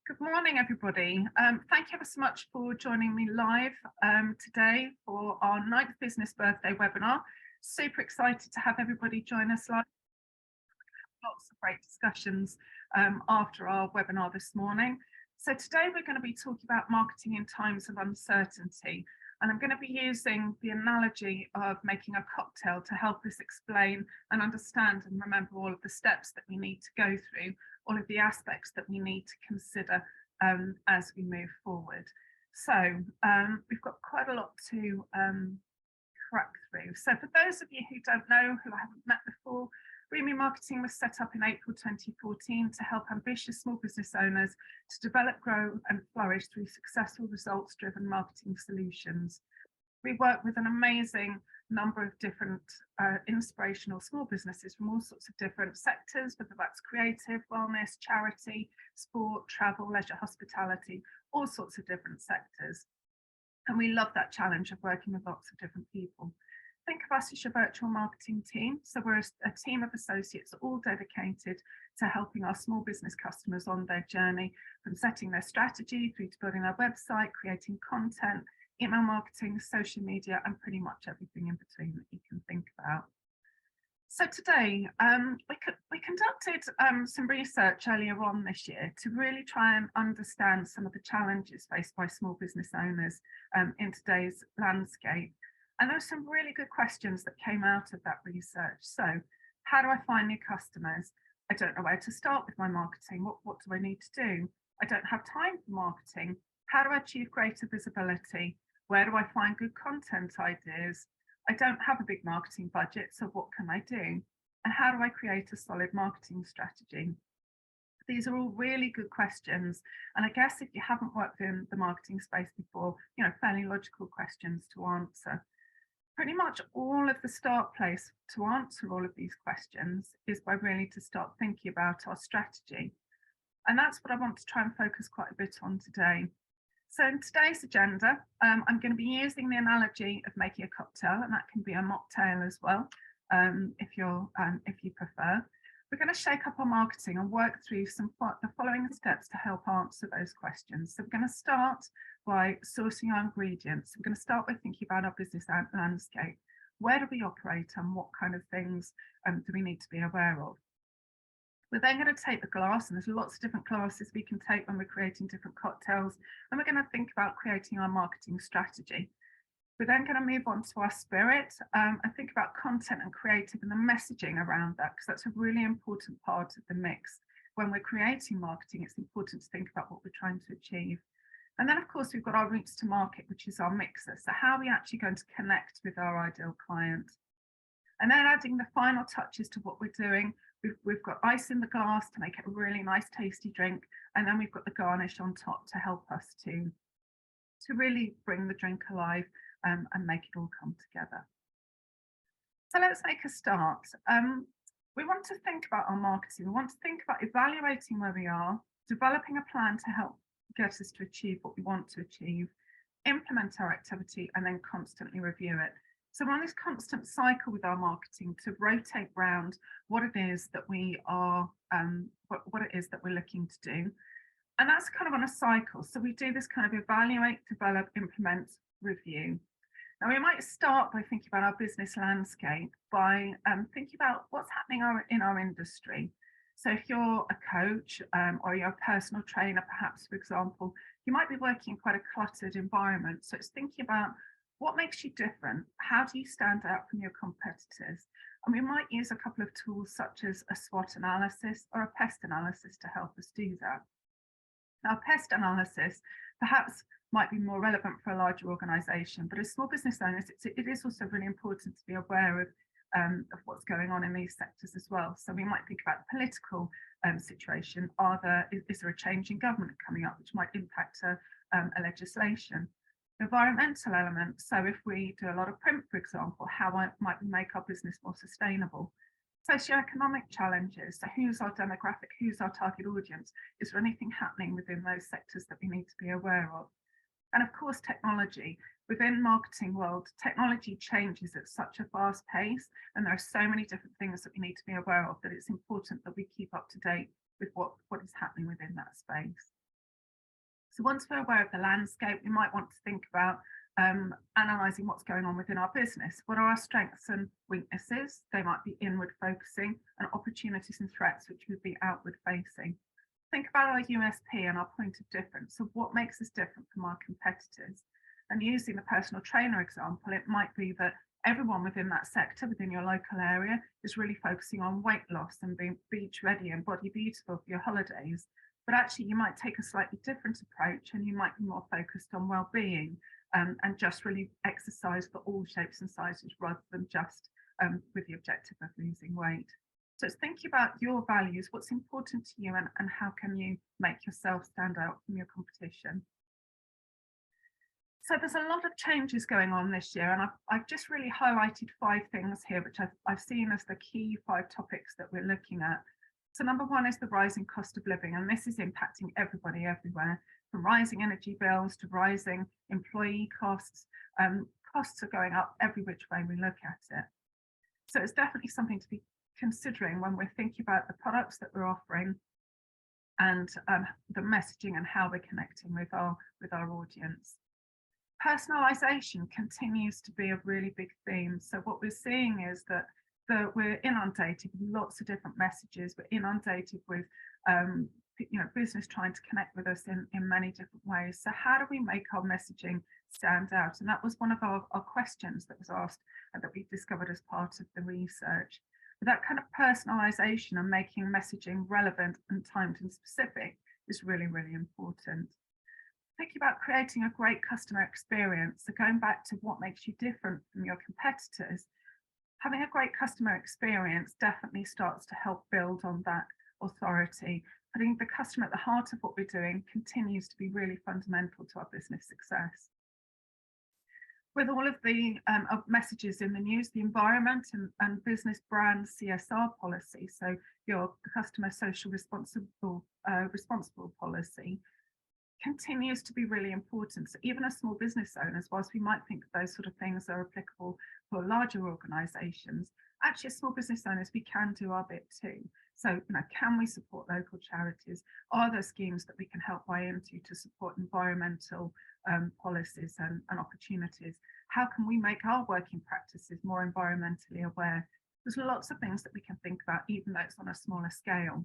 Good morning, everybody. Thank you ever so much for joining me live today for our ninth business birthday webinar. Super excited to have everybody join us live. Lots of great discussions after our webinar this morning. So today we're going to be talking about marketing in times of uncertainty. And I'm going to be using the analogy of making a cocktail to help us explain and understand and remember all of the steps that we need to go through, all of the aspects that we need to consider as we move forward. So we've got quite a lot to crack through. So for those of you who don't know, who I haven't met before, RIMU Marketing was set up in April 2014 to help ambitious small business owners to develop, grow and flourish through successful results-driven marketing solutions. We work with an amazing number of different inspirational small businesses from all sorts of different sectors, whether that's creative, wellness, charity, sport, travel, leisure, hospitality, all sorts of different sectors. And we love that challenge of working with lots of different people. Think of us as your virtual marketing team. So we're a team of associates all dedicated to helping our small business customers on their journey from setting their strategy through to building their website, creating content, email marketing, social media, and pretty much everything in between that you can think about. So today, we conducted some research earlier on this year to really try and understand some of the challenges faced by small business owners in today's landscape. And there were some really good questions that came out of that research. So how do I find new customers? I don't know where to start with my marketing. What do I need to do? I don't have time for marketing. How do I achieve greater visibility? Where do I find good content ideas? I don't have a big marketing budget, so what can I do? And how do I create a solid marketing strategy? These are all really good questions. And I guess if you haven't worked in the marketing space before, fairly logical questions to answer. Pretty much all of the start place to answer all of these questions is by really to start thinking about our strategy. And that's what I want to try and focus quite a bit on today. So in today's agenda, I'm going to be using the analogy of making a cocktail, and that can be a mocktail as well, if you prefer. We're going to shake up our marketing and work through the following steps to help answer those questions. So we're going to start by sourcing our ingredients. We're going to start by thinking about our business landscape. Where do we operate and what kind of things do we need to be aware of? We're then going to take the glass, and there's lots of different glasses we can take when we're creating different cocktails, and we're going to think about creating our marketing strategy. We're then going to move on to our spirit and think about content and creative and the messaging around that, because that's a really important part of the mix. When we're creating marketing, it's important to think about what we're trying to achieve. And then, of course, we've got our routes to market, which is our mixer. So how are we actually going to connect with our ideal client? And then adding the final touches to what we're doing. We've got ice in the glass to make it a really nice, tasty drink. And then we've got the garnish on top to help us to really bring the drink alive and make it all come together. So let's make a start. We want to think about our marketing. We want to think about evaluating where we are, developing a plan to help get us to achieve what we want to achieve, implement our activity, and then constantly review it. So we're on this constant cycle with our marketing to rotate around what it is that we are, what it is that we're looking to do. And that's kind of on a cycle. So we do this kind of evaluate, develop, implement, review. Now we might start by thinking about our business landscape by thinking about what's happening in our industry. So if you're a coach or you're a personal trainer, perhaps, for example, you might be working in quite a cluttered environment. So it's thinking about what makes you different? How do you stand out from your competitors? And we might use a couple of tools such as a SWOT analysis or a pest analysis to help us do that. Now, pest analysis perhaps might be more relevant for a larger organization, but as small business owners, it is also really important to be aware of what's going on in these sectors as well. So we might think about the political situation. Is there a change in government coming up which might impact a legislation? Environmental element. So if we do a lot of print, for example, how might we make our business more sustainable? Socioeconomic challenges. So who's our demographic? Who's our target audience? Is there anything happening within those sectors that we need to be aware of? And of course, technology. Within marketing world, technology changes at such a fast pace, and there are so many different things that we need to be aware of that it's important that we keep up to date with what is happening within that space. So once we're aware of the landscape, we might want to think about analysing what's going on within our business. What are our strengths and weaknesses? They might be inward focusing, and opportunities and threats, which would be outward facing. Think about our USP and our point of difference. So what makes us different from our competitors? And using the personal trainer example, it might be that everyone within that sector, within your local area, is really focusing on weight loss and being beach ready and body beautiful for your holidays. But actually, you might take a slightly different approach, and you might be more focused on well-being and just really exercise for all shapes and sizes rather than just with the objective of losing weight. So it's thinking about your values, what's important to you, and how can you make yourself stand out from your competition. So there's a lot of changes going on this year, and I've just really highlighted 5 things here, which I've seen as the key 5 topics that we're looking at. So number 1 is the rising cost of living, and this is impacting everybody everywhere, from rising energy bills to rising employee costs. Costs are going up every which way we look at it. So it's definitely something to be considering when we're thinking about the products that we're offering and the messaging and how we're connecting with our audience. Personalization continues to be a really big theme. So what we're seeing is that we're inundated with lots of different messages. We're inundated with business trying to connect with us in many different ways. So how do we make our messaging stand out? And that was one of our questions that was asked and that we discovered as part of the research. But that kind of personalization and making messaging relevant and timed and specific is really, really important. Thinking about creating a great customer experience. So going back to what makes you different from your competitors, having a great customer experience definitely starts to help build on that authority. Putting the customer at the heart of what we're doing continues to be really fundamental to our business success. With all of the messages in the news, the environment and business brand CSR policy, so your customer social responsible policy, continues to be really important. So even as small business owners, whilst we might think those sort of things are applicable for larger organisations, actually as small business owners, we can do our bit too. So, can we support local charities? Are there schemes that we can help buy into to support environmental policies and opportunities? How can we make our working practices more environmentally aware? There's lots of things that we can think about, even though it's on a smaller scale.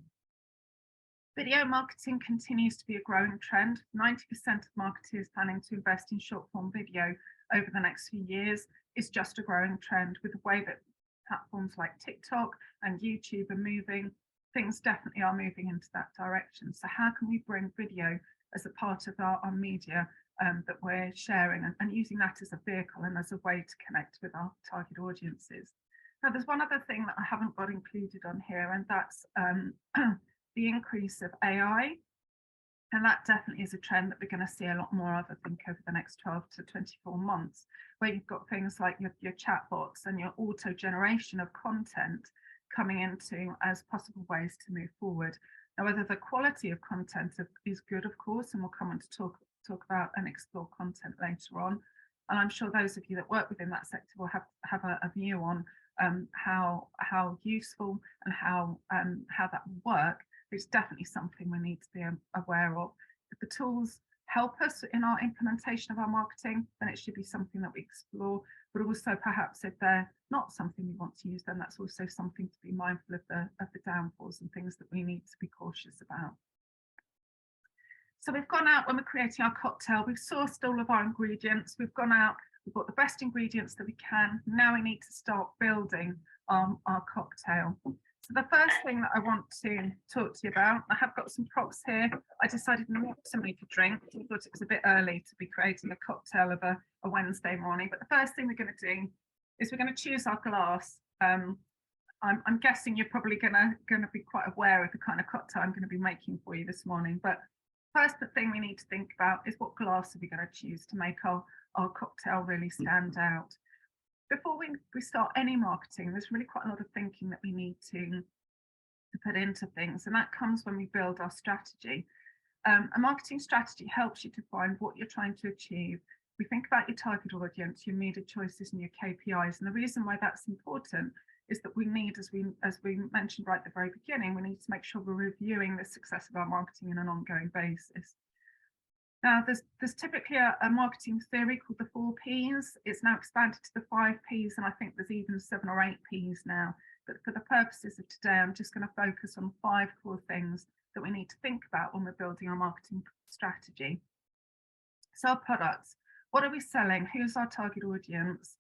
Video marketing continues to be a growing trend. 90% of marketers planning to invest in short form video over the next few years is just a growing trend. With the way that platforms like TikTok and YouTube are moving, things definitely are moving into that direction. So how can we bring video as a part of our media that we're sharing and using that as a vehicle and as a way to connect with our target audiences? Now, there's one other thing that I haven't got included on here, and that's the increase of AI. And that definitely is a trend that we're going to see a lot more of, I think, over the next 12 to 24 months, where you've got things like your chatbots and your auto generation of content coming into as possible ways to move forward. Now, whether the quality of content is good, of course, and we'll come on to talk about and explore content later on. And I'm sure those of you that work within that sector will have a view on how useful and how that will work. It's definitely something we need to be aware of. If the tools help us in our implementation of our marketing, then it should be something that we explore. But also, perhaps if they're not something we want to use, then that's also something to be mindful of the downfalls and things that we need to be cautious about. So we've gone out when we're creating our cocktail. We've sourced all of our ingredients. We've gone out. We've got the best ingredients that we can. Now we need to start building our cocktail. So the first thing that I want to talk to you about, I have got some props here. I decided not to make a drink. I thought it was a bit early to be creating a cocktail of a Wednesday morning. But the first thing we're going to do is we're going to choose our glass. I'm guessing you're probably going to be quite aware of the kind of cocktail I'm going to be making for you this morning. But first thing we need to think about is what glass are we going to choose to make our cocktail really stand out. Before we start any marketing, there's really quite a lot of thinking that we need to put into things, and that comes when we build our strategy. A marketing strategy helps you to find what you're trying to achieve. We think about your target audience, your media choices, and your KPIs, and the reason why that's important is that we need, as we mentioned right at the very beginning, we need to make sure we're reviewing the success of our marketing on an ongoing basis. Now, there's typically a marketing theory called the 4 Ps. It's now expanded to the 5 Ps, and I think there's even 7 or 8 Ps now. But for the purposes of today, I'm just going to focus on 5 core things that we need to think about when we're building our marketing strategy. So our products, what are we selling? Who's our target audience?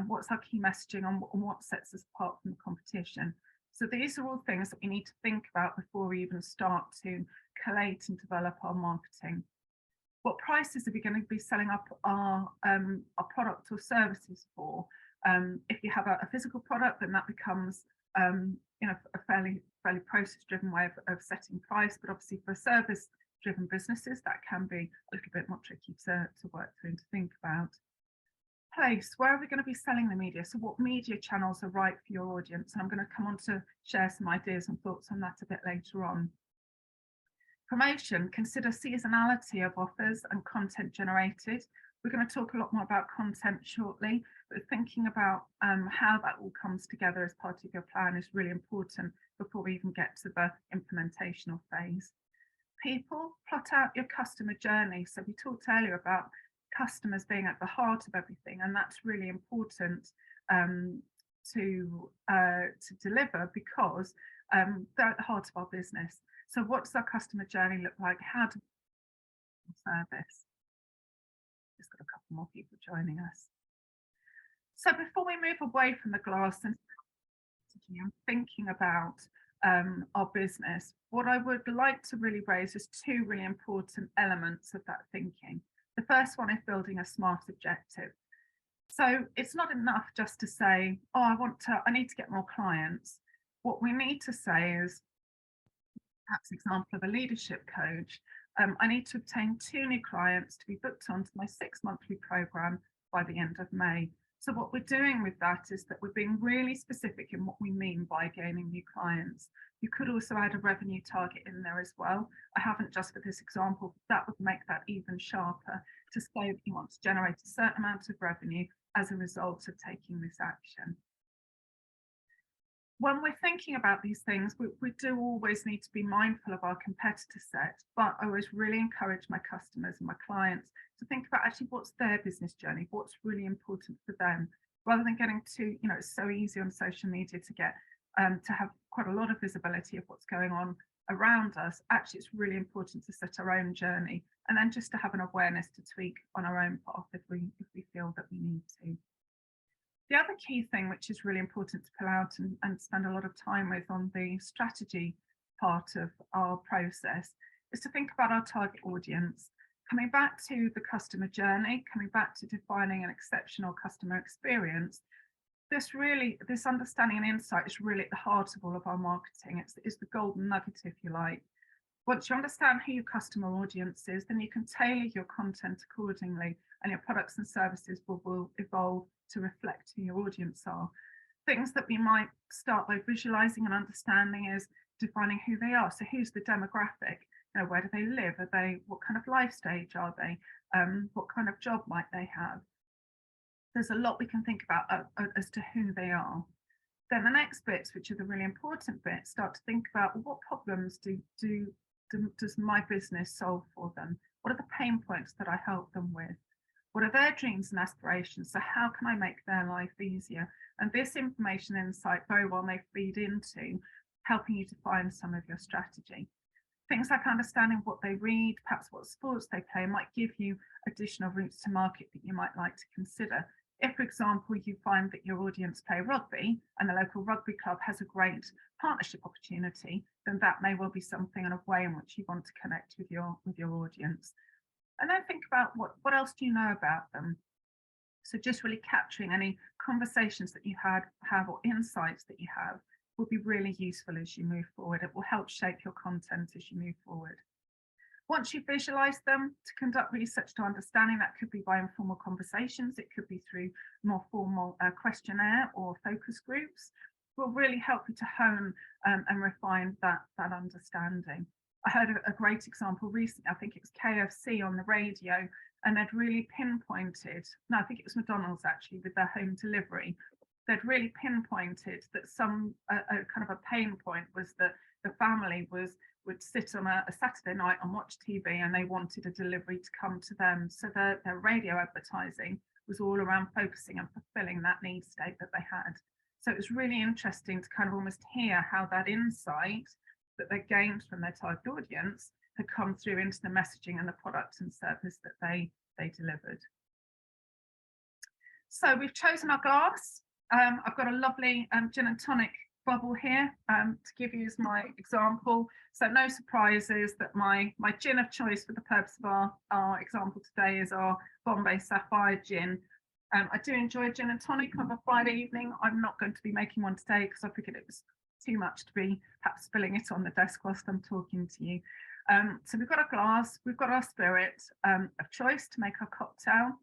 What's our key messaging and what sets us apart from the competition? So these are all things that we need to think about before we even start to collate and develop our marketing. What prices are we going to be selling up our product or services for? If you have a physical product, then that becomes a fairly process-driven way of setting price. But obviously, for service-driven businesses, that can be a little bit more tricky to work through and to think about. Place, where are we going to be selling the media? So what media channels are right for your audience? And I'm going to come on to share some ideas and thoughts on that a bit later on. Promotion, consider seasonality of offers and content generated. We're going to talk a lot more about content shortly, but thinking about how that all comes together as part of your plan is really important before we even get to the implementational phase. People, plot out your customer journey. So we talked earlier about customers being at the heart of everything, and that's really important to deliver because they're at the heart of our business. So what does our customer journey look like? How do we service? Just got a couple more people joining us. So before we move away from the glass and thinking about our business, what I would like to really raise is 2 really important elements of that thinking. The first one is building a smart objective. So it's not enough just to say, oh, I need to get more clients. What we need to say is, perhaps an example of a leadership coach, I need to obtain 2 new clients to be booked onto my 6-monthly program by the end of May. So what we're doing with that is that we're being really specific in what we mean by gaining new clients. You could also add a revenue target in there as well. I haven't just for this example, that would make that even sharper to say that you want to generate a certain amount of revenue as a result of taking this action. When we're thinking about these things, we do always need to be mindful of our competitor set, but I always really encourage my customers and my clients to think about actually what's their business journey, what's really important for them, rather than getting too, it's so easy on social media to get to have quite a lot of visibility of what's going on around us. Actually, it's really important to set our own journey and then just to have an awareness to tweak on our own path if we feel that we need to. The other key thing, which is really important to pull out and spend a lot of time with on the strategy part of our process, is to think about our target audience. Coming back to the customer journey, coming back to defining an exceptional customer experience, this understanding and insight is really at the heart of all of our marketing. It's the golden nugget, if you like. Once you understand who your customer audience is, then you can tailor your content accordingly, and your products and services will evolve to reflect who your audience are. Things that we might start by visualizing and understanding is defining who they are. So who's the demographic? Where do they live? What kind of life stage are they? What kind of job might they have? There's a lot we can think about as to who they are. Then the next bits, which are the really important bits, start to think about what problems does my business solve for them? What are the pain points that I help them with? What are their dreams and aspirations? So how can I make their life easier? And this information and insight very well may feed into helping you define some of your strategy. Things like understanding what they read, perhaps what sports they play, might give you additional routes to market that you might like to consider. If, for example, you find that your audience play rugby and the local rugby club has a great partnership opportunity, then that may well be something and a way in which you want to connect with your audience. And then think about what else do you know about them? So just really capturing any conversations that you have or insights that you have will be really useful as you move forward. It will help shape your content as you move forward. Once you've visualized them, to conduct research to understanding, that could be by informal conversations, it could be through more formal questionnaire or focus groups, will really help you to hone and refine that understanding. I heard a great example recently, I think it was KFC on the radio, and they'd really pinpointed, no, I think it was McDonald's actually, with their home delivery. They'd really pinpointed that some kind of a pain point was that the family would sit on a Saturday night and watch TV, and they wanted a delivery to come to them. So their radio advertising was all around focusing and fulfilling that need state that they had. So it was really interesting to kind of almost hear how that insight that they gained from their target audience had come through into the messaging and the product and service that they delivered. So we've chosen our glass. I've got a lovely gin and tonic bubble here to give you as my example. So no surprises that my gin of choice for the purpose of our example today is our Bombay Sapphire gin. I do enjoy gin and tonic on a Friday evening. I'm not going to be making one today because I figured it was too much to be perhaps spilling it on the desk whilst I'm talking to you. So we've got a glass, we've got our spirit of choice to make our cocktail.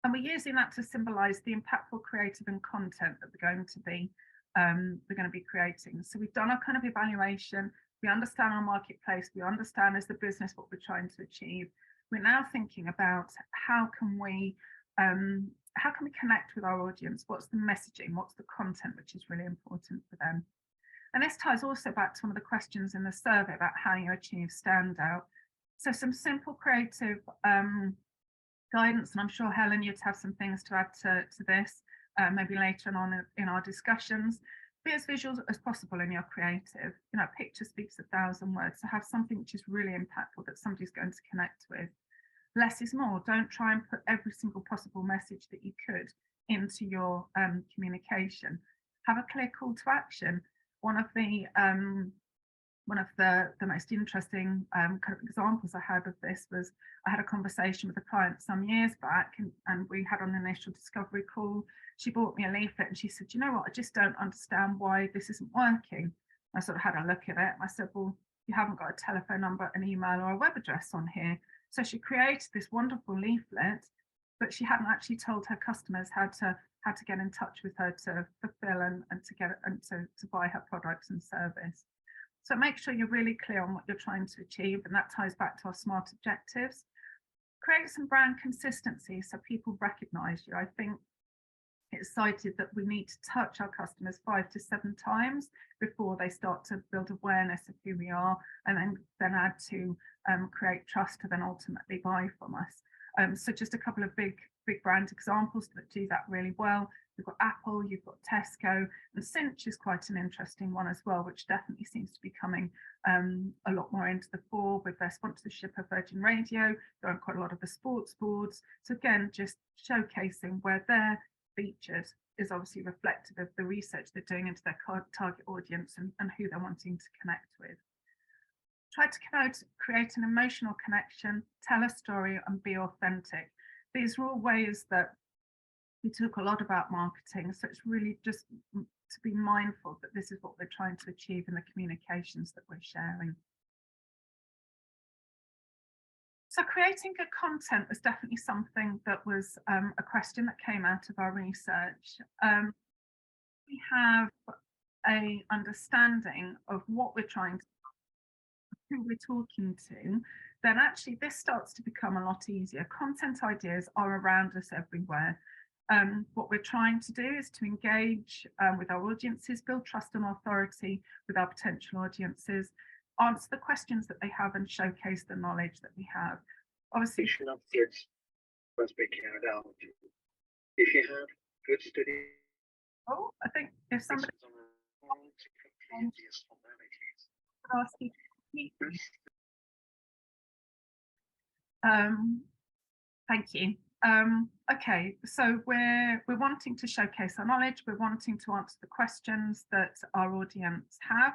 And we're using that to symbolise the impactful creative and content that we're going to be creating. So we've done our kind of evaluation. We understand our marketplace. We understand as the business what we're trying to achieve. We're now thinking about how can we connect with our audience? What's the messaging? What's the content which is really important for them? And this ties also back to one of the questions in the survey about how you achieve standout. So some simple creative guidance, and I'm sure Helen, you'd have some things to add to this, maybe later on in our discussions. Be as visual as possible in your creative. You know, a picture speaks 1,000 words. So have something which is really impactful that somebody's going to connect with. Less is more. Don't try and put every single possible message that you could into your communication. Have a clear call to action. One of the most interesting kind of examples I had of this was I had a conversation with a client some years back, and we had an initial discovery call. She bought me a leaflet and she said, you know what, I just don't understand why this isn't working. I sort of had a look at it and I said, well, you haven't got a telephone number, an email or a web address on here. So she created this wonderful leaflet, but she hadn't actually told her customers how to get in touch with her to fulfill and to get and to buy her products and service. So make sure you're really clear on what you're trying to achieve, and that ties back to our SMART objectives. Create some brand consistency so people recognise you. I think it's cited that we need to touch our customers 5 to 7 times before they start to build awareness of who we are, and then add to create trust to then ultimately buy from us. So just a couple of big brand examples that do that really well. You've got Apple, you've got Tesco, and Cinch is quite an interesting one as well, which definitely seems to be coming a lot more into the fore with their sponsorship of Virgin Radio. They're on quite a lot of the sports boards. So again, just showcasing where they're featured is obviously reflective of the research they're doing into their target audience and who they're wanting to connect with. Try to create an emotional connection, tell a story and be authentic. These are all ways that we talk a lot about marketing, so it's really just to be mindful that this is what we're trying to achieve in the communications that we're sharing. So creating good content was definitely something that was a question that came out of our research. We have an understanding of what we're trying to, who we're talking to, then actually this starts to become a lot easier. Content ideas are around us everywhere. What we're trying to do is to engage with our audiences, build trust and authority with our potential audiences, answer the questions that they have and showcase the knowledge that we have. Obviously, if you have good study. Oh, I think if somebody ask you, thank you. Okay, so we're wanting to showcase our knowledge, we're wanting to answer the questions that our audience have.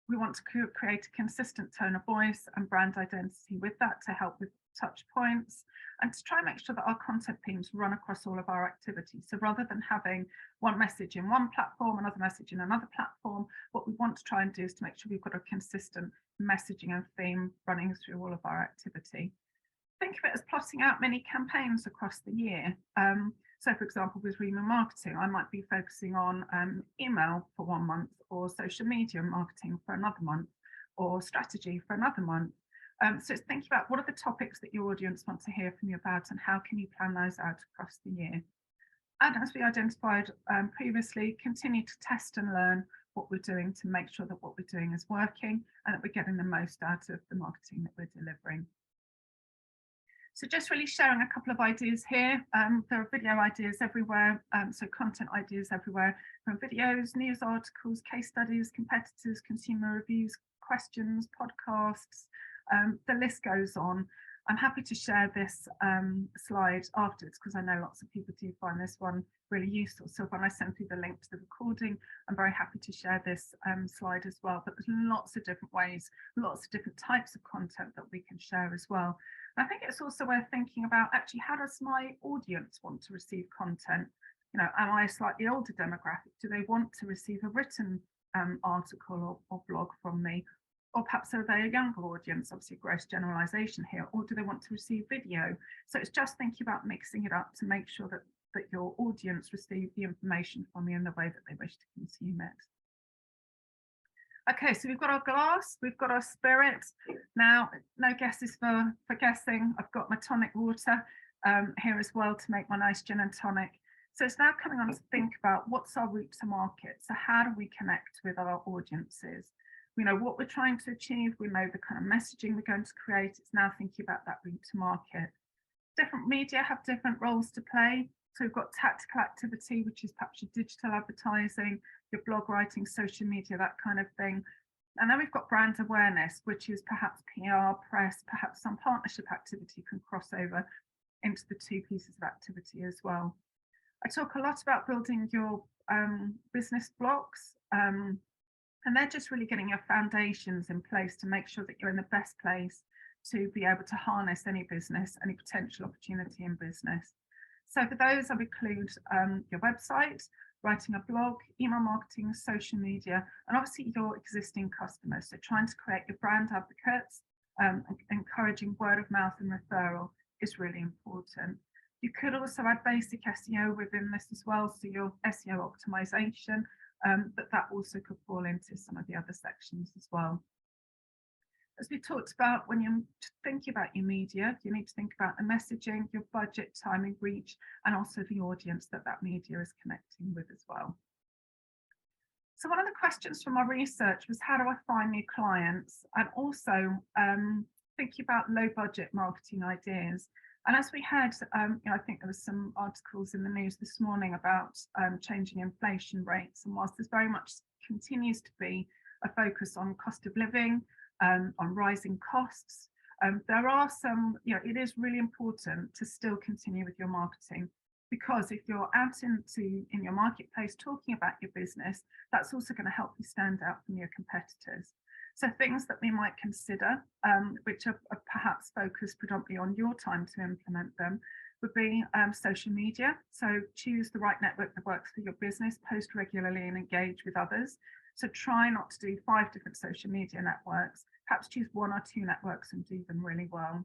We want to create a consistent tone of voice and brand identity with that to help with touch points, and to try and make sure that our content themes run across all of our activities. So rather than having one message in one platform, another message in another platform, what we want to try and do is to make sure we've got a consistent messaging and theme running through all of our activity. Think of it as plotting out mini campaigns across the year. So for example, with RIMU marketing, I might be focusing on email for 1 month, or social media marketing for another month, or strategy for another month. So it's thinking about what are the topics that your audience want to hear from you about, and how can you plan those out across the year. And as we identified previously, continue to test and learn what we're doing to make sure that what we're doing is working and that we're getting the most out of the marketing that we're delivering. So just really sharing a couple of ideas here. There are video ideas everywhere, so content ideas everywhere, from videos, news articles, case studies, competitors, consumer reviews, questions, podcasts, the list goes on. I'm happy to share this slide afterwards because I know lots of people do find this one really useful. So when I send through the link to the recording, I'm very happy to share this slide as well. But there's lots of different ways, lots of different types of content that we can share as well. And I think it's also worth thinking about actually, how does my audience want to receive content? You know, am I a slightly older demographic? Do they want to receive a written article or blog from me? Or perhaps are they a younger audience, obviously gross generalization here, or do they want to receive video? So it's just thinking about mixing it up to make sure that your audience receive the information from you in the way that they wish to consume it. Okay, so we've got our glass, we've got our spirit. Now, no guesses for guessing. I've got my tonic water here as well to make my nice gin and tonic. So it's now coming on to think about what's our route to market. So how do we connect with our audiences? We know what we're trying to achieve. We know the kind of messaging we're going to create. It's now thinking about that route to market. Different media have different roles to play. So we've got tactical activity, which is perhaps your digital advertising, your blog writing, social media, that kind of thing. And then we've got brand awareness, which is perhaps PR, press, perhaps some partnership activity can cross over into the two pieces of activity as well. I talk a lot about building your business blocks. And they're just really getting your foundations in place to make sure that you're in the best place to be able to harness any business, any potential opportunity in business. So for those, I'll include your website, writing a blog, email marketing, social media, and obviously your existing customers. So trying to create your brand advocates, encouraging word of mouth and referral is really important. You could also add basic SEO within this as well, so your SEO optimization, but that also could fall into some of the other sections as well. As we talked about, when you're thinking about your media, you need to think about the messaging, your budget, timing, reach, and also the audience that media is connecting with as well. So one of the questions from our research was, how do I find new clients? And also thinking about low budget marketing ideas. And as we had, I think there was some articles in the news this morning about changing inflation rates. And whilst there's very much continues to be a focus on cost of living, on rising costs, there are some, it is really important to still continue with your marketing, because if you're out in your marketplace talking about your business, that's also going to help you stand out from your competitors. So things that we might consider, which are perhaps focused predominantly on your time to implement them, would be social media. So choose the right network that works for your business, post regularly and engage with others. So try not to do 5 different social media networks, perhaps choose 1 or 2 networks and do them really well.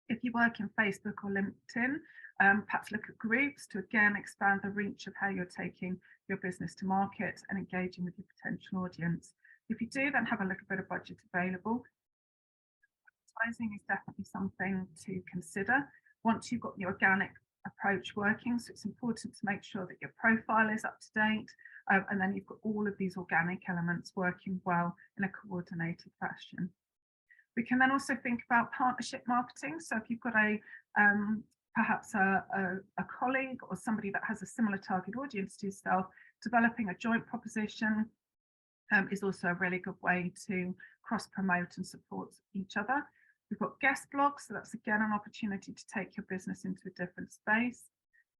If you work in Facebook or LinkedIn, perhaps look at groups to again expand the reach of how you're taking your business to market and engaging with your potential audience. If you do then have a little bit of budget available, advertising is definitely something to consider once you've got the organic approach working. So it's important to make sure that your profile is up to date, and then you've got all of these organic elements working well in a coordinated fashion. We can then also think about partnership marketing. So if you've got perhaps a colleague or somebody that has a similar target audience to yourself, developing a joint proposition is also a really good way to cross-promote and support each other. We've got guest blogs, so that's again an opportunity to take your business into a different space.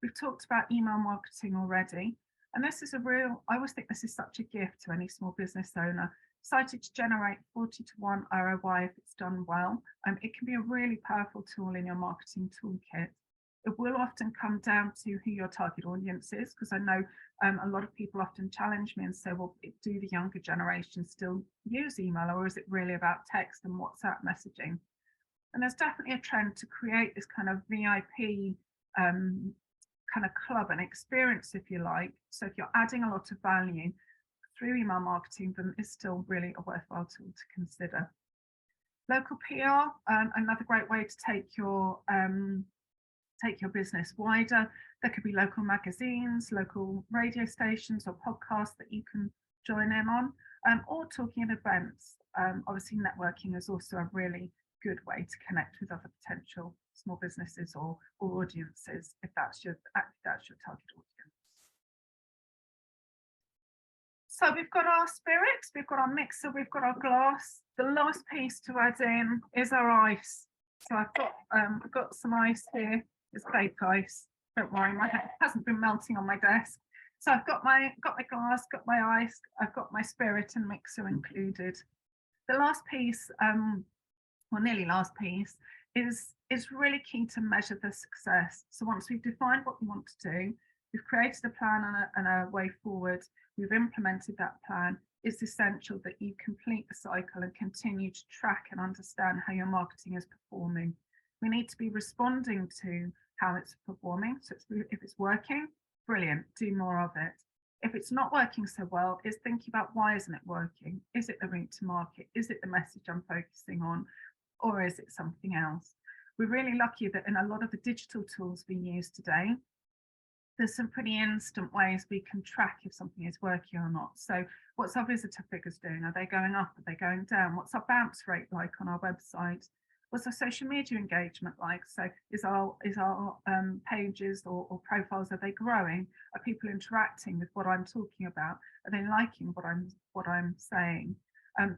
We've talked about email marketing already, and this is I always think this is such a gift to any small business owner. Cited to generate 40 to 1 ROI if it's done well. It can be a really powerful tool in your marketing toolkit. It will often come down to who your target audience is, because I know a lot of people often challenge me and say, well, do the younger generation still use email, or is it really about text and WhatsApp messaging? And there's definitely a trend to create this kind of VIP kind of club and experience, if you like. So if you're adding a lot of value through email marketing, then it's still really a worthwhile tool to consider. Local PR, another great way to take your business wider. There could be local magazines, local radio stations or podcasts that you can join in on, or talking at events. Obviously, networking is also a really good way to connect with other potential small businesses or audiences if that's your target audience. So we've got our spirits, we've got our mixer, we've got our glass. The last piece to add in is our ice. So I've got some ice here. It's fake ice. Don't worry, my hand hasn't been melting on my desk. So I've got my glass, got my ice, I've got my spirit and mixer included. The last piece, or nearly last piece, is really key to measure the success. So once we've defined what we want to do, we've created a plan and a way forward, we've implemented that plan, it's essential that you complete the cycle and continue to track and understand how your marketing is performing. We need to be responding to how it's performing. So if it's working, brilliant, do more of it. If it's not working so well, it's thinking about why isn't it working? Is it the route to market? Is it the message I'm focusing on? Or is it something else? We're really lucky that in a lot of the digital tools we use today, there's some pretty instant ways we can track if something is working or not. So what's our visitor figures doing? Are they going up? Are they going down? What's our bounce rate like on our website? What's our social media engagement like? So is our pages or profiles, are they growing? Are people interacting with what I'm talking about? Are they liking what I'm saying?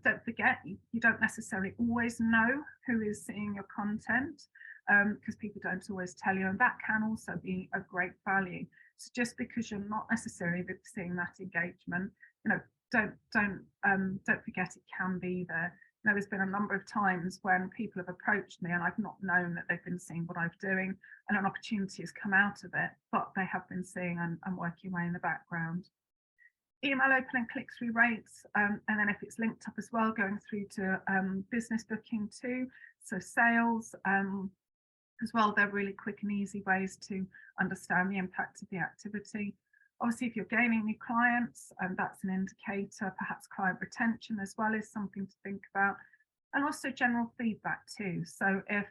Don't forget, you don't necessarily always know who is seeing your content, because people don't always tell you, and that can also be a great value. So just because you're not necessarily seeing that engagement, don't forget it can be there. There's been a number of times when people have approached me and I've not known that they've been seeing what I'm doing, and an opportunity has come out of it, but they have been seeing and working away in the background. Email open and click-through rates, and then if it's linked up as well, going through to business booking too, so sales as well. They're really quick and easy ways to understand the impact of the activity. Obviously, if you're gaining new clients, that's an indicator. Perhaps client retention as well is something to think about, and also general feedback too. So if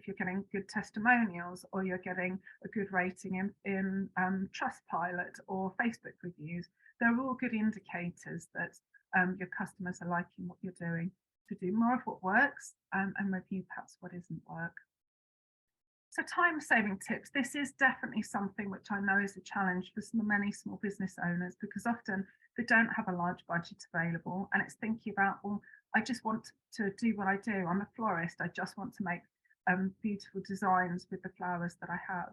you're getting good testimonials or you're getting a good rating in Trustpilot or Facebook reviews, they're all good indicators that your customers are liking what you're doing. To do more of what works and review perhaps what isn't work. So time-saving tips. This is definitely something which I know is a challenge for many small business owners, because often they don't have a large budget available, and it's thinking about, well, I just want to do what I do. I'm a florist. I just want to make beautiful designs with the flowers that I have.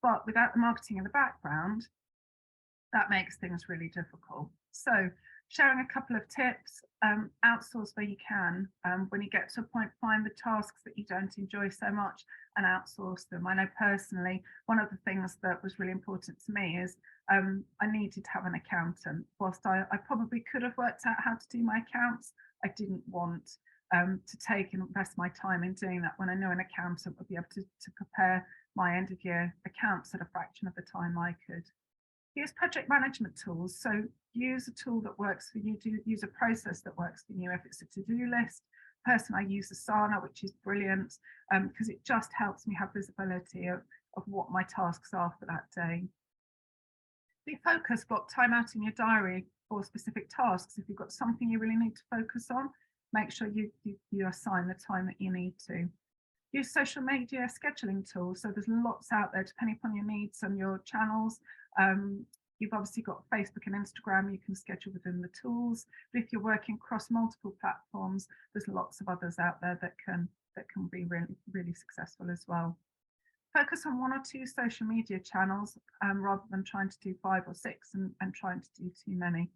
But without the marketing in the background, that makes things really difficult. So sharing a couple of tips, outsource where you can. When you get to a point, find the tasks that you don't enjoy so much and outsource them. I know personally, one of the things that was really important to me is I needed to have an accountant. Whilst I probably could have worked out how to do my accounts, I didn't want to take and invest my time in doing that when I know an accountant would be able to prepare my end of year accounts at a fraction of the time I could. Use project management tools. So use a tool that works for you. Use a process that works for you. If it's a to-do list, personally, I use Asana, which is brilliant because it just helps me have visibility of what my tasks are for that day. Be focused, block time out in your diary for specific tasks. If you've got something you really need to focus on, make sure you assign the time that you need to. Use social media scheduling tools. So there's lots out there depending upon your needs and your channels. You've obviously got Facebook and Instagram you can schedule within the tools. But if you're working across multiple platforms, there's lots of others out there that can be really, really successful as well. Focus on 1 or 2 social media channels rather than trying to do 5 or 6 and trying to do too many.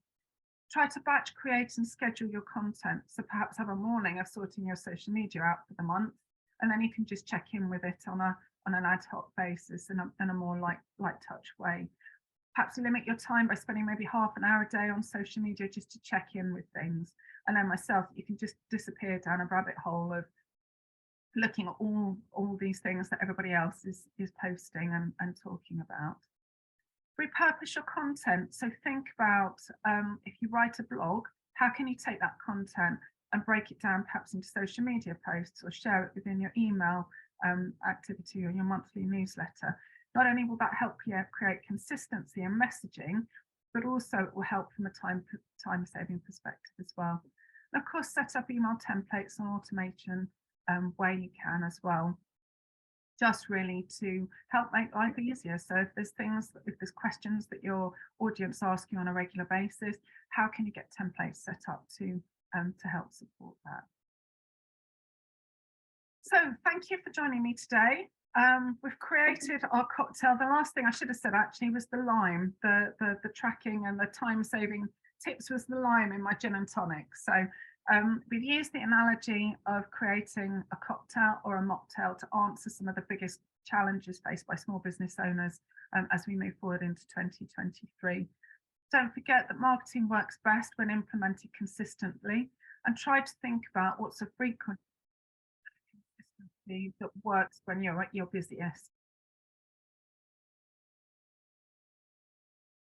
Try to batch create and schedule your content. So perhaps have a morning of sorting your social media out for the month, and then you can just check in with it on an ad hoc basis in a more light touch way. Perhaps limit your time by spending maybe half an hour a day on social media just to check in with things. And then myself, you can just disappear down a rabbit hole of looking at all these things that everybody else is posting and talking about. Repurpose your content. So think about if you write a blog, how can you take that content and break it down perhaps into social media posts or share it within your email activity or your monthly newsletter. Not only will that help you create consistency and messaging, but also it will help from a time saving perspective as well. And of course, set up email templates and automation where you can as well, just really to help make life easier. So if there's questions that your audience ask you on a regular basis, how can you get templates set up to help support that? So thank you for joining me today. We've created our cocktail. The last thing I should have said actually was the lime, the tracking and the time saving tips was the lime in my gin and tonic. So we've used the analogy of creating a cocktail or a mocktail to answer some of the biggest challenges faced by small business owners as we move forward into 2023. Don't forget that marketing works best when implemented consistently, and try to think about what's a frequent consistency that works when you're at your busiest.